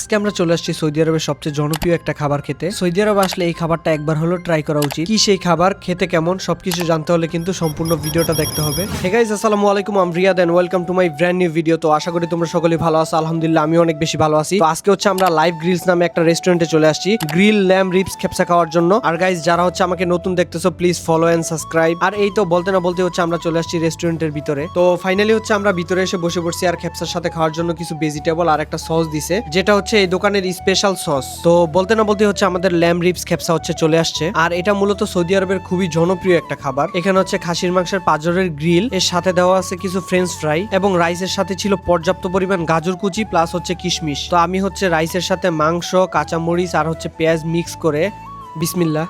আজকে আমরা চলে আসছি সৌদি আরবের সবচেয়ে জনপ্রিয় একটা খাবার খেতে। সৌদি আরবে আসলে এই খাবারটা একবার হলো ট্রাই করা উচিত। কি সেই খাবার, খেতে কেমন, সবকিছু জানতে হলে কিন্তু সম্পূর্ণ ভিডিওটা দেখতে হবে। হে গাইস, আসসালামু আলাইকুম, I am Riyad and welcome to my brand new video. তো আশা করি তোমরা সকলেই ভালো আছো। আলহামদুলিল্লাহ আমি অনেক বেশি ভালো আছি। তো আজকে হচ্ছে আমরা লাইভ গ্রিলস নামে একটা রেস্টুরেন্টে চলে আসছি গ্রিল ল্যাম রিবস খেপসা খাওয়ার জন্য। আর গাইস, যারা হচ্ছে আমাকে নতুন দেখতেছো প্লিজ ফলো এন্ড সাবস্ক্রাইব। আর এই তো বলতে না বলতে হচ্ছে আমরা চলে আসছি রেস্টুরেন্টের ভিতরে। তো ফাইনালি হচ্ছে আমরা ভিতরে এসে বসে পড়ছি। আর খেপসার সাথে খাওয়ার জন্য কিছু ভেজিটেবল আর একটা সস দিছে, যেটা হচ্ছে এই দোকানের স্পেশাল সস। তো বলতে না বলতে হচ্ছে আমাদের ল্যাম রিবস খেপসা হচ্ছে চলে আসছে। আর এটা মূলত সৌদি আরবের খুবই জনপ্রিয় একটা খাবার। এখানে হচ্ছে খাসির মাংসের পাঁজরের গ্রিল, এর সাথে দেওয়া আছে কিছু ফ্রেঞ্চ ফ্রাই এবং রাইসের সাথে ছিল পর্যাপ্ত পরিমাণ গাজর কুচি প্লাস হচ্ছে কিশমিশ। তো আমি হচ্ছে রাইসের সাথে মাংস, কাঁচামরিচ আর হচ্ছে পেঁয়াজ মিক্স করে বিসমিল্লাহ।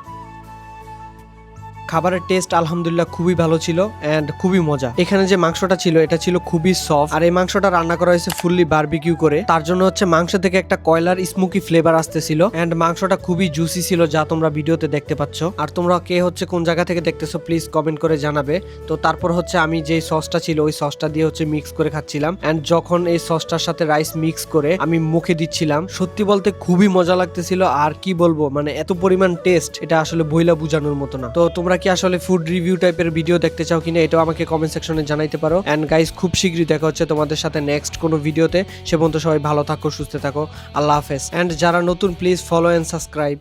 খাবারের টেস্ট আলহামদুলিল্লাহ খুবই ভালো ছিল এন্ড খুবই মজা। এখানে যে মাংসটা ছিল এটা ছিল খুবই সফট। আর এই মাংসটা রান্না করা হয়েছে ফুললি বারবিকিউ করে, তার জন্য হচ্ছে মাংস থেকে একটা কয়লার স্মোকি ফ্লেভার আসতেছিল এন্ড মাংসটা খুবই জুসি ছিল, যা তোমরা ভিডিওতে দেখতে পাচ্ছ। আর তোমরা কে হচ্ছে কোন জায়গা থেকে দেখতেছো প্লিজ কমেন্ট করে জানাবে। তো তারপর হচ্ছে আমি যে সসটা ছিল ওই সসটা দিয়ে হচ্ছে মিক্স করে খাচ্ছিলাম এন্ড যখন এই সসটার সাথে রাইস মিক্স করে আমি মুখে দিচ্ছিলাম, সত্যি বলতে খুবই মজা লাগতেছিল। আর কি বলবো, মানে এত পরিমাণ টেস্ট, এটা আসলে বইলা বুঝানোর মতো না। তো তোমরা কি আসলে ফুড রিভিউ টাইপের ভিডিও দেখতে চাও কিনা এটাও আমাকে কমেন্ট সেকশনে জানাইতে পারো। এন্ড গাইস, খুব শীঘ্রই দেখা হচ্ছে তোমাদের সাথে নেক্সট কোনো ভিডিওতে। সে পর্যন্ত সবাই ভালো থাকো, সুস্থ থাকো, আল্লাহ হাফেজ। এন্ড যারা নতুন প্লিজ ফলো এন্ড সাবস্ক্রাইব।